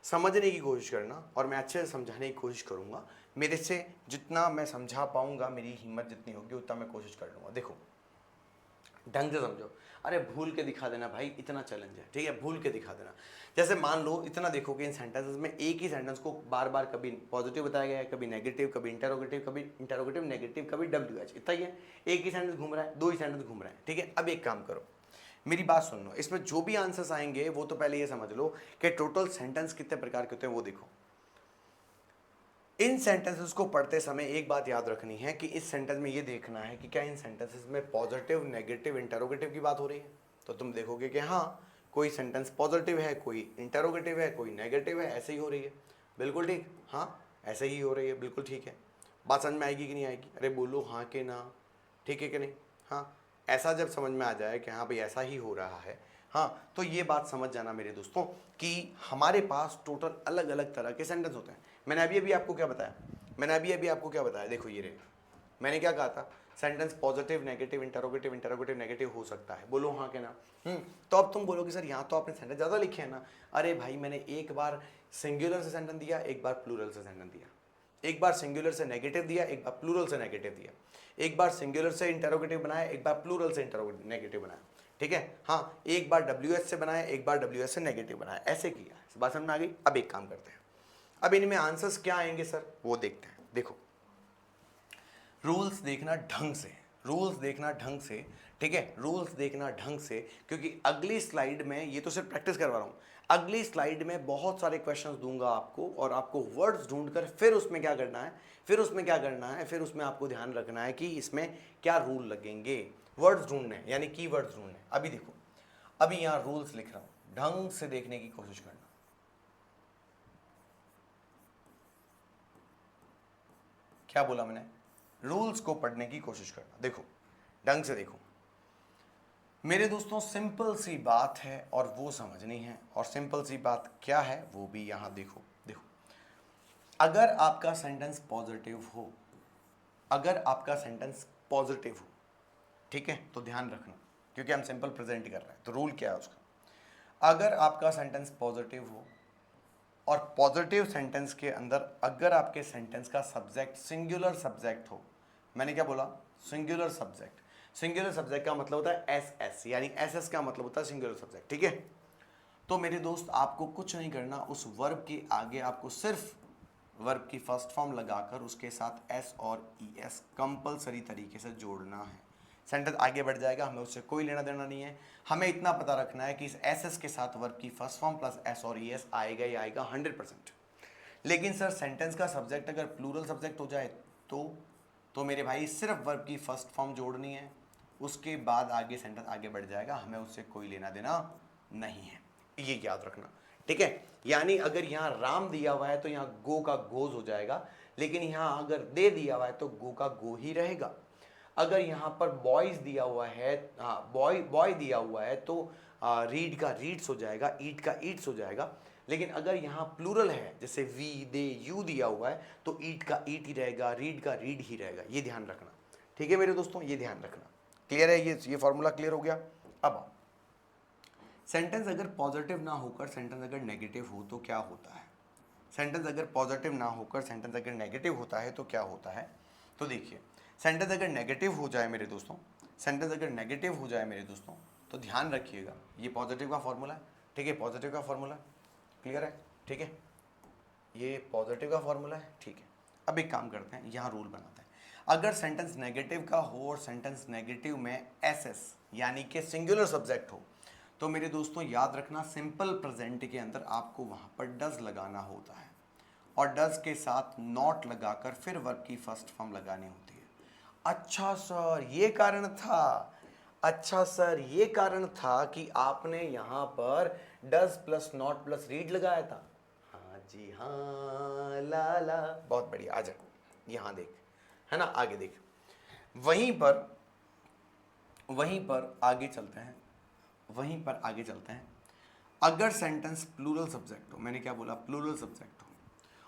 समझने की कोशिश करना और मैं अच्छे से समझाने की कोशिश करूँगा। मेरे से जितना मैं समझा पाऊँगा, मेरी हिम्मत जितनी होगी उतना मैं कोशिश कर लूँगा। देखो ढंग से समझो, अरे भूल के दिखा देना भाई, इतना चैलेंज है, ठीक है, भूल के दिखा देना। जैसे मान लो इतना देखो कि इन सेंटेंसेस में एक ही सेंटेंस को बार बार कभी पॉजिटिव बताया गया है, कभी नेगेटिव, कभी इंटरोगेटिव नेगेटिव, कभी WH, इतना ही है। एक ही सेंटेंस घूम रहा है, दो ही सेंटेंस घूम रहे हैं, ठीक है। अब एक काम करो, मेरी बात सुन लो, इसमें जो भी आंसर्स आएंगे वो तो पहले ये समझ लो कि टोटल सेंटेंस कितने प्रकार के होते हैं वो देखो। इन सेंटेंसेस को पढ़ते समय एक बात याद रखनी है कि इस सेंटेंस में ये देखना है कि क्या इन सेंटेंसेस में पॉजिटिव, नेगेटिव, इंटरोगेटिव की बात हो रही है। तो तुम देखोगे कि हाँ, कोई सेंटेंस पॉजिटिव है, कोई इंटरोगेटिव है, कोई नेगेटिव है, ऐसे ही हो रही है। बिल्कुल ठीक, हाँ ऐसे ही हो रही है, बिल्कुल ठीक है। बात समझ में आएगी कि नहीं आएगी? अरे बोलो हाँ कि ना, ठीक है कि नहीं? हाँ, ऐसा जब समझ में आ जाए कि हाँ भाई ऐसा ही हो रहा है, हाँ, तो ये बात समझ जाना मेरे दोस्तों कि हमारे पास टोटल अलग अलग तरह के सेंटेंस होते हैं। मैंने अभी आपको क्या बताया, देखो ये रहे, मैंने क्या कहा था, sentence positive, negative, interrogative negative हो सकता है। बोलो हाँ के ना। तो अब तुम बोलोगे सर यहाँ तो आपने सेंटेंस ज़्यादा लिखे हैं ना। अरे भाई मैंने एक बार सिंगुलर से सेंटेंस दिया, एक बार प्लूरल से सेंटेंस दिया, एक बार सिंगुलर से नेगेटिव दिया, एक बार प्लूरल से नेगेटिव दिया, एक बार सिंगुलर से इंटरोगेटिव बनाया, एक बार प्लूरल से नेगेटिव बनाया, ठीक है। हाँ, एक बार WH से बनाया, एक बार WH से नेगेटिव बनाया, ऐसे किया। बात समझ में आ गई? अब एक काम करते हैं, अब इनमें आंसर्स क्या आएंगे सर वो देखते हैं। देखो रूल्स देखना ढंग से, रूल्स देखना ढंग से, ठीक है, रूल्स देखना ढंग से, क्योंकि अगली स्लाइड में, ये तो सिर्फ प्रैक्टिस करवा रहा हूँ, अगली स्लाइड में बहुत सारे क्वेश्चंस दूंगा आपको और आपको वर्ड्स ढूंढकर फिर उसमें क्या करना है, फिर उसमें आपको ध्यान रखना है कि इसमें क्या रूल लगेंगे। वर्ड्स ढूंढने यानी की वर्ड्स ढूंढने। अभी देखो, अभी यहाँ रूल्स लिख रहा हूँ, ढंग से देखने की कोशिश करना। क्या बोला मैंने? रूल्स को पढ़ने की कोशिश करना। देखो ढंग से देखो मेरे दोस्तों, सिंपल सी बात है और वो समझनी है। और सिंपल सी बात क्या है वो भी यहां देखो। देखो अगर आपका सेंटेंस पॉजिटिव हो, अगर आपका सेंटेंस पॉजिटिव हो, ठीक है, तो ध्यान रखना क्योंकि हम सिंपल प्रेजेंट कर रहे हैं, तो रूल क्या है उसका। अगर आपका सेंटेंस पॉजिटिव हो और पॉजिटिव सेंटेंस के अंदर अगर आपके सेंटेंस का सब्जेक्ट सिंगुलर सब्जेक्ट हो, मैंने क्या बोला? Singular subject. सिंगुलर सब्जेक्ट का मतलब होता है SS, यानी SS का मतलब होता है सिंगुलर सब्जेक्ट, ठीक है। तो मेरे दोस्त आपको कुछ नहीं करना, उस वर्ब के आगे आपको सिर्फ वर्ब की फर्स्ट फॉर्म लगाकर उसके साथ S और ES कंपलसरी तरीके से जोड़ना है। सेंटेंस आगे बढ़ जाएगा, हमें उससे कोई लेना देना नहीं है। हमें इतना पता रखना है कि इस SS के साथ वर्ब की फर्स्ट फॉर्म प्लस S और ES आएगा ही आएगा 100%। लेकिन सर सेंटेंस का सब्जेक्ट अगर प्लूरल सब्जेक्ट हो जाए तो मेरे भाई सिर्फ वर्ब की फर्स्ट फॉर्म जोड़नी है, उसके बाद आगे सेंटेंस आगे बढ़ जाएगा, हमें उससे कोई लेना देना नहीं है, ये याद रखना, ठीक है। यानी अगर यहाँ राम दिया हुआ है तो यहाँ गो का गोज हो जाएगा, लेकिन यहाँ अगर दे दिया हुआ है तो गो का गो ही रहेगा। अगर यहाँ पर बॉयज दिया हुआ है, हाँ बॉय बॉय दिया हुआ है तो रीड का रीड्स हो जाएगा, ईट का ईट्स हो जाएगा। लेकिन अगर यहाँ प्लूरल है जैसे वी दे यू दिया हुआ है तो ईट का ईट ही रहेगा, रीड का रीड ही रहेगा। ये ध्यान रखना, ठीक है मेरे दोस्तों, ये ध्यान रखना। क्लियर है? ये फॉर्मूला क्लियर हो गया। अब सेंटेंस अगर पॉजिटिव ना होकर सेंटेंस अगर नेगेटिव हो तो क्या होता है? सेंटेंस अगर पॉजिटिव ना होकर सेंटेंस अगर नेगेटिव होता है तो क्या होता है? तो देखिए, सेंटेंस अगर नेगेटिव हो जाए मेरे दोस्तों, सेंटेंस अगर नेगेटिव हो जाए मेरे दोस्तों, तो ध्यान रखिएगा ये पॉजिटिव का फॉर्मूला है, ठीक है, पॉजिटिव का फॉर्मूला क्लियर है, ठीक है, ये पॉजिटिव का फॉर्मूला है, ठीक है। अब एक काम करते हैं, यहाँ रूल बनाते हैं। अगर सेंटेंस नेगेटिव का हो और सेंटेंस नेगेटिव में एसएस यानी कि सिंगुलर सब्जेक्ट हो, तो मेरे दोस्तों याद रखना सिंपल प्रेजेंट के अंदर आपको वहाँ पर डज लगाना होता है और डज के साथ नॉट लगाकर फिर वर्ब की फर्स्ट फॉर्म लगानी होती है। अच्छा सर ये कारण था, अच्छा सर ये कारण था कि आपने यहाँ पर does plus not plus read लगाया था। हाँ जी हाँ, ला ला, बहुत बढ़िया, आ जा यहाँ देख, है ना, आगे देख। वहीं पर आगे चलते हैं, वहीं पर आगे चलते हैं। अगर सेंटेंस प्लूरल सब्जेक्ट हो, मैंने क्या बोला, प्लूरल सब्जेक्ट हो,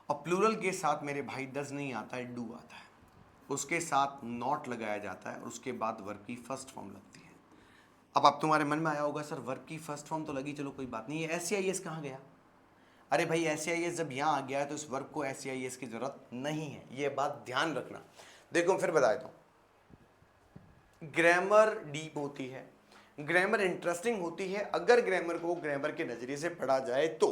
और प्लूरल के साथ मेरे भाई डज नहीं आता है, डू आता है, उसके साथ नॉट लगाया जाता है और उसके बाद वर्ब की फर्स्ट फॉर्म लगती है। अब तुम्हारे मन में आया होगा सर वर्ब की फर्स्ट फॉर्म तो लगी, चलो कोई बात नहीं, ये एस कहाँ गया? अरे भाई एस जब यहाँ आ गया है तो इस वर्ब को एस की जरूरत नहीं है, ये बात ध्यान रखना। देखो फिर बता देता हूँ, ग्रामर डीप होती है, ग्रामर इंटरेस्टिंग होती है अगर ग्रामर को ग्रामर के नज़रिए से पढ़ा जाए तो।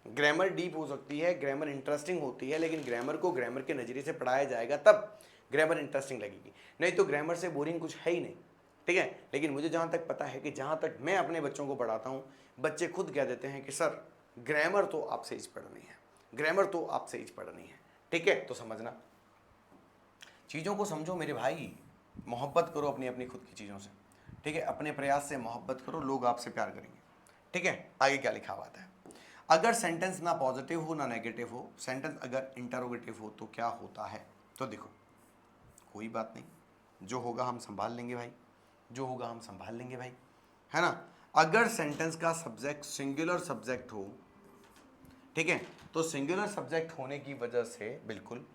ग्रामर डीप हो सकती है, ग्रामर इंटरेस्टिंग होती है, लेकिन ग्रामर को ग्रामर के नज़रिए से पढ़ाया जाएगा तब ग्रामर इंटरेस्टिंग लगेगी, नहीं तो ग्रामर से बोरिंग कुछ है ही नहीं, ठीक है। लेकिन मुझे जहाँ तक पता है कि जहाँ तक मैं अपने बच्चों को पढ़ाता हूँ, बच्चे खुद कह देते हैं कि सर ग्रामर तो आपसे इज पढ़नी है, ग्रामर तो आपसे इज पढ़नी है, ठीक है। तो समझना, चीज़ों को समझो मेरे भाई, मोहब्बत करो अपनी अपनी खुद की चीज़ों से, ठीक है, अपने प्रयास से मोहब्बत करो, लोग आपसे प्यार करेंगे, ठीक है। आगे क्या लिखा हुआ है, अगर सेंटेंस ना पॉजिटिव हो ना नेगेटिव हो, सेंटेंस अगर इंटरोगेटिव हो तो क्या होता है? तो देखो कोई बात नहीं, जो होगा हम संभाल लेंगे भाई, जो होगा हम संभाल लेंगे भाई, है ना। अगर सेंटेंस का सब्जेक्ट सिंगुलर सब्जेक्ट हो, ठीक है, तो सिंगुलर सब्जेक्ट होने की वजह से, बिल्कुल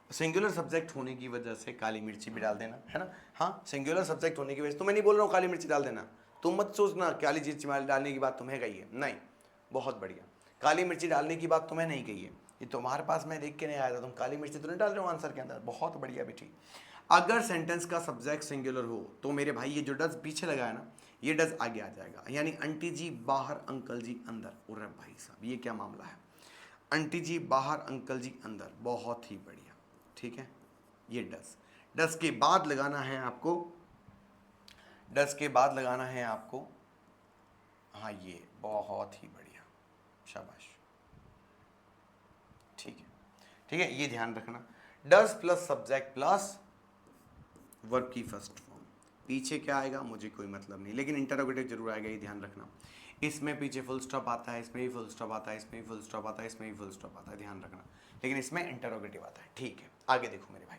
सिंगुलर सब्जेक्ट होने की वजह से काली मिर्ची भी डाल देना, है ना। हाँ सिंगुलर सब्जेक्ट होने की वजह से, तो मैं नहीं बोल रहा हूँ काली मिर्ची डाल देना, तुम मत सोचना काली मिर्ची डालने की बात तुम्हें कही है, नहीं, बहुत बढ़िया, काली मिर्ची डालने की बात तुम्हें नहीं कही है, ये तुम्हारे पास मैं देख के नहीं आया था, तुम काली मिर्ची तो नहीं डाल रहे हो आंसर के अंदर, बहुत बढ़िया बेटी। अगर सेंटेंस का सब्जेक्ट सिंगुलर हो तो मेरे भाई ये जो डज पीछे लगा है ना, ये डज आगे आ जाएगा, यानी आंटी जी बाहर अंकल जी अंदर। अरे भाई साहब ये क्या मामला है, आंटी जी बाहर अंकल जी अंदर, बहुत ही बढ़िया, ठीक है। ये डज के बाद लगाना है आपको, डज के बाद लगाना है आपको, हाँ ये बहुत ही बढ़िया, शाबाश, ठीक है, ठीक है, ये ध्यान रखना, does plus subject plus verb की फर्स्ट फॉर्म, पीछे क्या आएगा मुझे कोई मतलब नहीं, लेकिन इंटरोगेटिव जरूर आएगा, ये ध्यान रखना। इसमें पीछे फुल स्टॉप आता है, इसमें भी फुल स्टॉप आता है, इसमें भी फुल स्टॉप आता है, इसमें भी फुल स्टॉप आता है, ध्यान रखना, लेकिन इसमें इंटरोगेटिव आता है, ठीक है। आगे देखो मेरे भाई,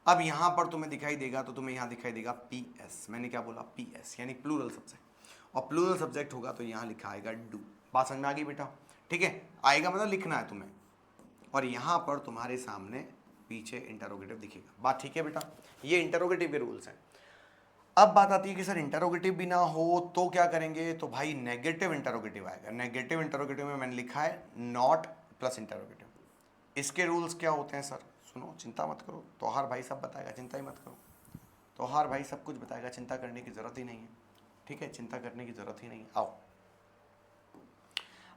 अब यहाँ पर तुम्हें दिखाई देगा, तो तुम्हें यहाँ दिखाई देगा पी एस, मैंने क्या बोला, पी एस यानी प्लूरल सब्जेक्ट, और प्लूरल सब्जेक्ट होगा तो यहाँ लिखा आएगा डू। बात समझ में आ गई बेटा, ठीक है, आएगा मतलब लिखना है तुम्हें, और यहाँ पर तुम्हारे सामने पीछे इंटरोगेटिव दिखेगा, बात ठीक है बेटा, ये इंटरोगेटिव के रूल्स हैं। अब बात आती है कि सर इंटरोगेटिव भी ना हो तो क्या करेंगे, तो भाई नेगेटिव इंटरोगेटिव आएगा। नेगेटिव इंटरोगेटिव में मैंने लिखा है नॉट प्लस इंटरोगेटिव। इसके रूल्स क्या होते हैं सर, सुनो, चिंता मत करो, तोहार भाई सब बताएगा, चिंता ही मत करो, तोहार भाई सब कुछ बताएगा, चिंता करने की ज़रूरत ही नहीं है, ठीक है, चिंता करने की ज़रूरत ही नहीं है। आओ,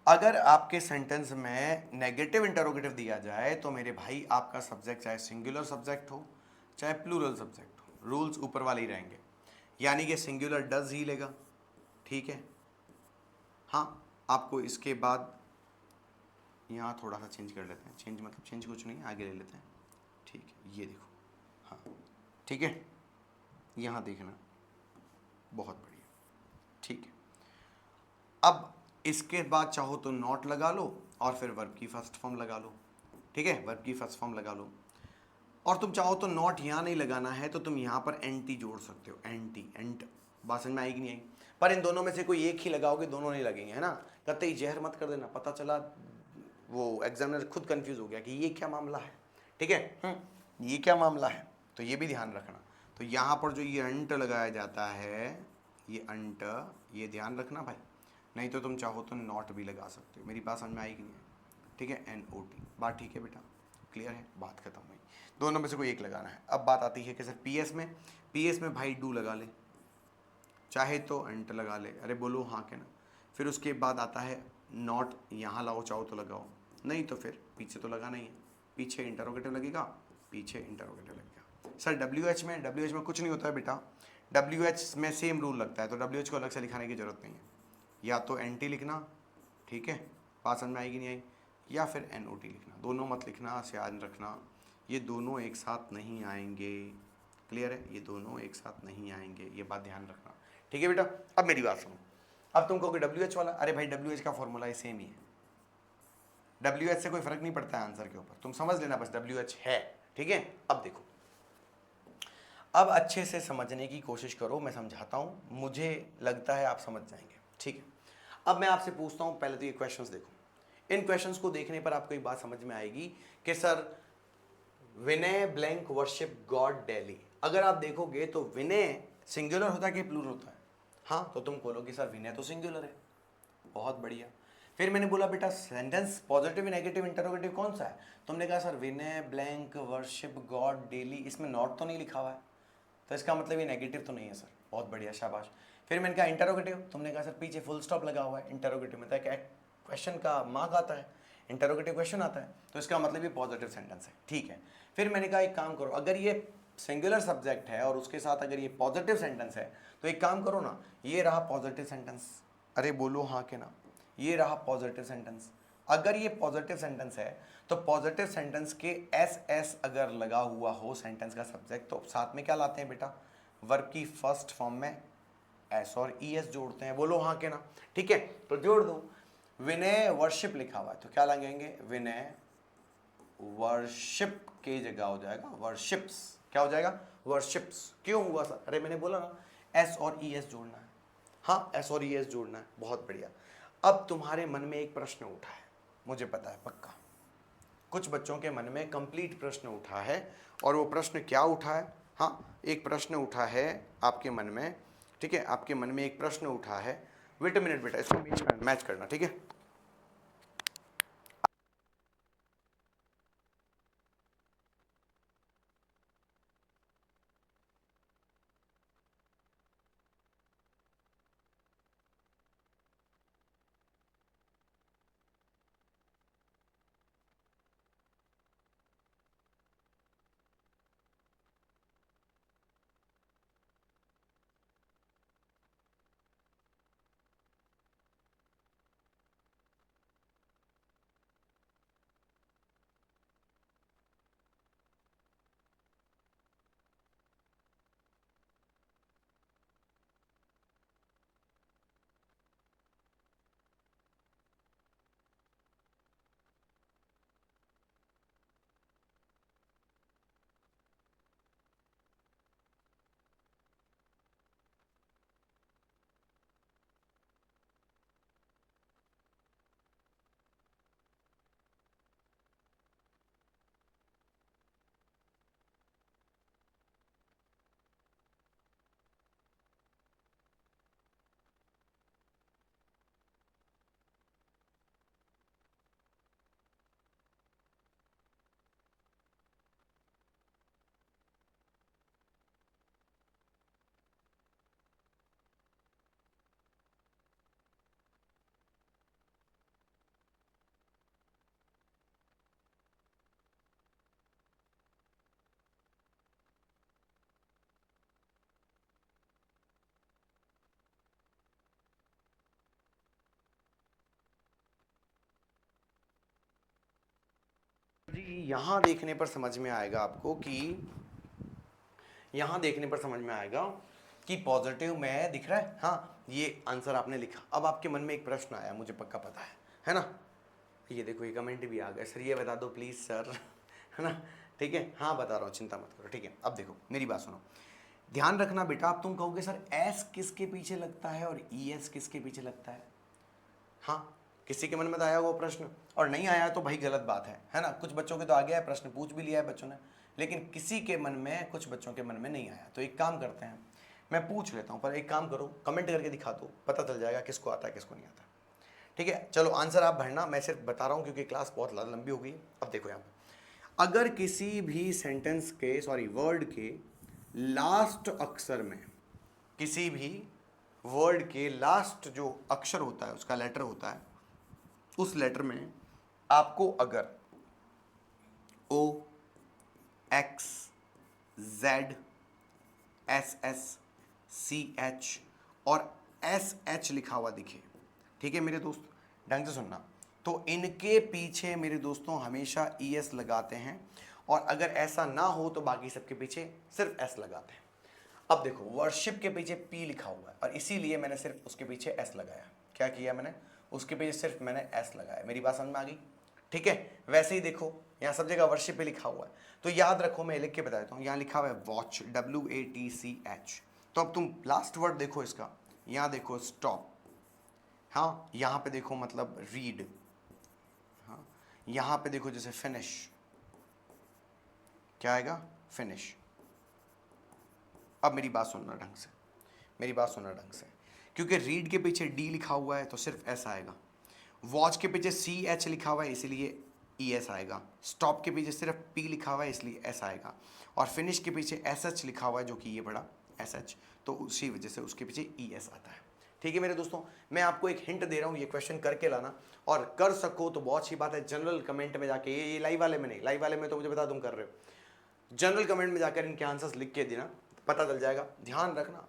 अगर आपके सेंटेंस में नेगेटिव इंटरोगेटिव दिया जाए तो मेरे भाई आपका सब्जेक्ट चाहे सिंगुलर सब्जेक्ट हो चाहे प्लूरल सब्जेक्ट हो, रूल्स ऊपर वाले ही रहेंगे, यानी कि सिंगुलर डज ही लेगा, ठीक है। हाँ आपको इसके बाद यहाँ थोड़ा सा चेंज कर लेते हैं, चेंज मतलब चेंज कुछ नहीं, आगे ले लेते हैं, ठीक है, ये देखो, हाँ ठीक है, यहाँ देखना, बहुत बढ़िया, ठीक है। अब इसके बाद चाहो तो नॉट लगा लो और फिर वर्ब की फर्स्ट फॉर्म लगा लो, ठीक है, वर्ब की फर्स्ट फॉर्म लगा लो। और तुम चाहो तो नॉट यहाँ नहीं लगाना है तो तुम यहाँ पर एंटी जोड़ सकते हो, एंटी एंट। बात समझ में आएगी नहीं आएगी? पर इन दोनों में से कोई एक ही लगाओगे, दोनों नहीं लगेंगे, है ना। कतई जहर मत कर देना, पता चला वो एग्जामिनर खुद कंफ्यूज हो गया कि ये क्या मामला है। ठीक है, ये क्या मामला है, तो ये भी ध्यान रखना। तो यहाँ पर जो ये अंट लगाया जाता है, ये अंट, ये ध्यान रखना भाई। नहीं तो तुम चाहो तो नॉट भी लगा सकते हो। मेरी बात समझ में आएगी नहीं है? ठीक है, NOT। बात ठीक है बेटा, क्लियर है, बात खत्म हुई। दोनों में से कोई एक लगाना है। अब बात आती है कि सर PS में भाई डू लगा ले, चाहे तो अंट लगा ले। अरे बोलो हाँ के ना। फिर उसके बाद आता है नॉट, यहाँ लगाओ चाहो तो लगाओ, नहीं तो फिर पीछे तो लगाना ही है। पीछे इंटरोगेटिव लगेगा, पीछे इंटरोगेटिव लगेगा। सर WH में कुछ नहीं होता है बेटा। WH में सेम रूल लगता है, तो WH को अलग से लिखाने की जरूरत नहीं है। या तो एंटी लिखना, ठीक है, बात समझ में आएगी नहीं आई, या फिर NOT लिखना। दोनों मत लिखना, याद रखना, ये दोनों एक साथ नहीं आएंगे। क्लियर है, ये दोनों एक साथ नहीं आएंगे, ये बात ध्यान रखना। ठीक है बेटा, अब मेरी बात सुनो। अब तुम कहोगे WH वाला, अरे भाई WH का फॉर्मूला सेम ही है, WH से कोई फर्क नहीं पड़ता है आंसर के ऊपर, तुम समझ लेना बस WH है। ठीक है, अब देखो, अब अच्छे से समझने की कोशिश करो, मैं समझाता हूं, मुझे लगता है आप समझ जाएंगे। ठीक है, अब मैं आपसे पूछता हूं, पहले तो ये क्वेश्चंस देखो। इन क्वेश्चंस को देखने पर आपको एक बात समझ में आएगी कि सर विनय ब्लैंक वर्शिप गॉड डेली। अगर आप देखोगे तो विनय सिंगुलर होता है कि प्लूरल होता है? हाँ, तो तुम बोलोगे सर विनय तो सिंगुलर है, बहुत बढ़िया। फिर मैंने बोला बेटा सेंटेंस पॉजिटिव नेगेटिव इंटरोगेटिव कौन सा है? तुमने कहा सर विनय ब्लैंक वर्शिप गॉड डेली, इसमें नॉट तो नहीं लिखा हुआ है, तो इसका मतलब ये नेगेटिव तो नहीं है सर, बहुत बढ़िया, शाबाश। फिर मैंने कहा इंटरोगेटिव, तुमने कहा सर पीछे फुल स्टॉप लगा हुआ है, इंटरोगेटिव में क्वेश्चन का मार्क आता है, इंटरोगेटिव क्वेश्चन आता है, तो इसका मतलब ये पॉजिटिव सेंटेंस है। ठीक है, फिर मैंने कहा एक काम करो, अगर ये सिंगुलर सब्जेक्ट है और उसके साथ अगर ये पॉजिटिव सेंटेंस है तो एक काम करो ना, ये रहा पॉजिटिव सेंटेंस। अरे बोलो हाँ के ना, ये रहा पॉजिटिव सेंटेंस। अगर ये पॉजिटिव सेंटेंस है तो पॉजिटिव सेंटेंस के SS अगर लगा हुआ हो सेंटेंस का सब्जेक्ट, तो साथ में क्या लाते हैं बेटा, वर्ब की फर्स्ट फॉर्म में S और ES जोड़ते हैं। बोलो हाँ के ना, ठीक है, तो जोड़ दो। विनय वर्शिप लिखा हुआ है तो क्या लगेंगे, विनय वर्शिप की जगह हो जाएगा वर्शिप्स। क्या हो जाएगा, वर्शिप्स। क्यों हुआ सर? अरे मैंने बोला ना, S और ES जोड़ना है। हाँ, S और ES जोड़ना है, बहुत बढ़िया। अब तुम्हारे मन में एक प्रश्न उठा है, मुझे पता है पक्का, कुछ बच्चों के मन में कंप्लीट प्रश्न उठा है, और वो प्रश्न क्या उठा है? हाँ, एक प्रश्न उठा है आपके मन में, ठीक है, आपके मन में एक प्रश्न उठा है। वेट अ मिनट बेटा, इसको मैच करना, ठीक है। जी, यहाँ देखने पर समझ में आएगा आपको कि, यहाँ देखने पर समझ में आएगा कि पॉजिटिव में दिख रहा है। हाँ, ये आंसर आपने लिखा। अब आपके मन में एक प्रश्न आया, मुझे पक्का पता है ना? ये देखो, ये कमेंट भी आ गया, सर ये बता दो प्लीज़ सर, है ना, ठीक है, हाँ बता रहा हूँ, चिंता मत करो, ठीक है। अब देखो मेरी बात सुनो, ध्यान रखना बेटा, अब तुम कहोगे सर एस किसके पीछे लगता है और ई एस किसके पीछे लगता है। हाँ, किसी के मन में तो आया हुआ प्रश्न, और नहीं आया तो भाई गलत बात है ना। कुछ बच्चों के तो आ गया है, प्रश्न पूछ भी लिया है बच्चों ने, लेकिन किसी के मन में, कुछ बच्चों के मन में नहीं आया। तो एक काम करते हैं, मैं पूछ लेता हूँ, पर एक काम करो, कमेंट करके दिखा दो, पता चल जाएगा किसको आता है किसको नहीं आता। ठीक है, चलो आंसर आप भरना, मैं सिर्फ बता रहा हूँ क्योंकि क्लास बहुत लंबी हो गई। अब देखो यहाँ पर, अगर किसी भी सेंटेंस के, सॉरी वर्ड के लास्ट अक्षर में, किसी भी वर्ड के लास्ट जो अक्षर होता है, उसका लेटर होता है, उस लेटर में आपको अगर O, X, Z, S S, C H और एस एच लिखा हुआ दिखे, ठीक है मेरे दोस्त, ढंग से सुनना, तो इनके पीछे मेरे दोस्तों हमेशा ई एस लगाते हैं, और अगर ऐसा ना हो तो बाकी सबके पीछे सिर्फ एस लगाते हैं। अब देखो, वर्शिप के पीछे पी लिखा हुआ है, और इसीलिए मैंने सिर्फ उसके पीछे एस लगाया। क्या किया मैंने, उसके पीछे सिर्फ मैंने एस लगाया। मेरी बात समझ में आ गई, ठीक है। वैसे ही देखो, यहाँ सब जगह वर्शिप पे लिखा हुआ है, तो याद रखो, मैं लिख के बता देता हूँ, यहाँ लिखा हुआ है वॉच, WATCH। तो अब तुम लास्ट वर्ड देखो इसका, यहाँ देखो स्टॉप, हाँ यहाँ पे देखो मतलब रीड, हाँ यहाँ पे देखो जैसे फिनिश, क्या आएगा, फिनिश। अब मेरी बात सुनना ढंग से, मेरी बात सुनना ढंग से, क्योंकि रीड के पीछे डी लिखा हुआ है तो सिर्फ एस आएगा, वॉच के पीछे CH लिखा हुआ है इसीलिए ES आएगा, स्टॉप के पीछे सिर्फ P लिखा हुआ है इसलिए S आएगा, और फिनिश के पीछे SH लिखा हुआ है जो कि ये बड़ा SH, तो उसी वजह से उसके पीछे ES आता है। ठीक है मेरे दोस्तों, मैं आपको एक हिंट दे रहा हूँ, ये क्वेश्चन करके लाना, और कर सको तो बहुत अच्छी बात है। जनरल कमेंट में जाके, ये लाइव वाले में नहीं, लाइव वाले में तो मुझे पता तुम कर रहे हो, जनरल कमेंट में जाकर इनके आंसर्स लिख के देना, पता चल जाएगा। ध्यान रखना,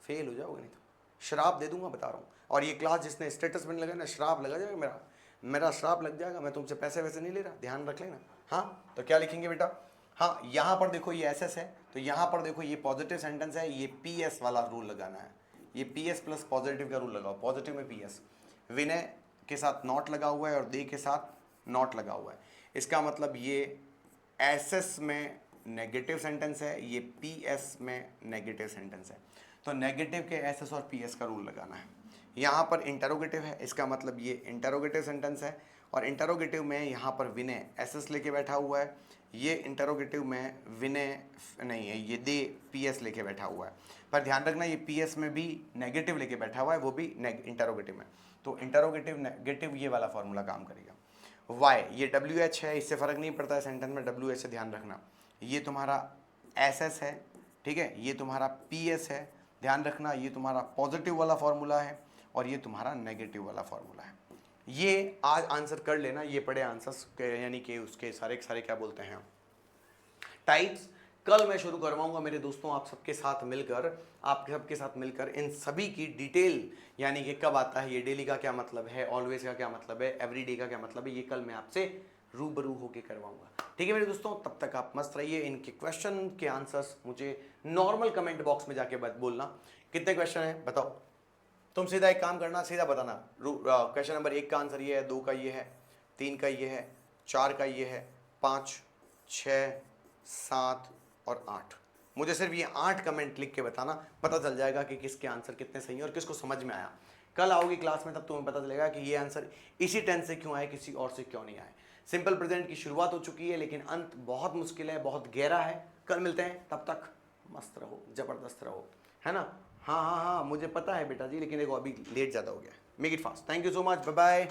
फेल हो जाओगे नहीं तो श्राप दे दूंगा, बता रहा हूँ। और ये क्लास जिसने स्टेटस में लगा ना, श्राप लगा जाएगा, मेरा श्राप लग जाएगा। मैं तुमसे पैसे वैसे नहीं ले रहा, ध्यान रख लेना। हाँ, तो क्या लिखेंगे बेटा, हाँ यहाँ पर देखो ये एस एस है, तो यहाँ पर देखो ये पॉजिटिव सेंटेंस है, ये पी एस वाला रूल लगाना है, ये पी एस प्लस पॉजिटिव का रूल लगाओ, पॉजिटिव में पी एस, विनय के साथ नॉट लगा हुआ है और दे के साथ नॉट लगा हुआ है, इसका मतलब ये एस एस में नेगेटिव सेंटेंस है, ये पी एस में नेगेटिव सेंटेंस है, तो नेगेटिव के एस एस और पी एस का रूल लगाना है। यहाँ पर इंटरोगेटिव है, इसका मतलब ये इंटरोगेटिव सेंटेंस है, और इंटरोगेटिव में यहाँ पर विनय एस एस लेके बैठा हुआ है, ये इंटरोगेटिव में विनय नहीं है, ये दे पी एस लेके बैठा हुआ है। पर ध्यान रखना, ये पी एस में भी नेगेटिव लेके बैठा हुआ है, वो भी इंटरोगेटिव में, तो इंटरोगेटिव नेगेटिव ये वाला फॉर्मूला काम करेगा। वाई, ये डब्ल्यू एच है, इससे फ़र्क नहीं पड़ता है सेंटेंस में, डब्ल्यू एच से ध्यान रखना। ये तुम्हारा एस एस है, ठीक है, ये तुम्हारा पी एस है, ध्यान रखना, ये तुम्हारा पॉजिटिव वाला फॉर्मूला है, और ये तुम्हारा नेगेटिव वाला फॉर्मूला है। ये आज आंसर कर लेना, ये पड़े आंसर्स यानी कि उसके सारे सारे क्या बोलते हैं टाइप्स। कल मैं शुरू करवाऊंगा मेरे दोस्तों, आप सबके साथ मिलकर इन सभी की डिटेल, यानी कि कब आता है ये, डेली का क्या मतलब है, ऑलवेज का क्या मतलब है, एवरीडे का क्या मतलब है, ये कल मैं आपसे रूबरू होके करवाऊंगा। ठीक है मेरे दोस्तों, तब तक आप मस्त रहिए। इनके क्वेश्चन के आंसर्स मुझे नॉर्मल कमेंट बॉक्स में जाके बोलना कितने क्वेश्चन है बताओ। तुम सीधा एक काम करना, सीधा बताना क्वेश्चन नंबर 1 का आंसर ये है, 2 का ये है, 3 का ये है, 4 का ये है, 5, 6, 7 और 8। मुझे सिर्फ ये 8 कमेंट लिख के बताना, पता चल जाएगा कि किसके आंसर कितने सही हैं और किसको समझ में आया। कल आओगी क्लास में तब तुम्हें पता चलेगा कि ये आंसर इसी टेंस से क्यों आए, किसी और से क्यों नहीं आए। सिंपल प्रेजेंट की शुरुआत हो चुकी है, लेकिन अंत बहुत मुश्किल है, बहुत गहरा है। कल मिलते हैं, तब तक मस्त रहो, जबरदस्त रहो, है ना। हाँ हाँ हाँ, मुझे पता है बेटा जी, लेकिन देखो अभी लेट ज़्यादा हो गया है। Make it fast. Thank you so much, bye bye.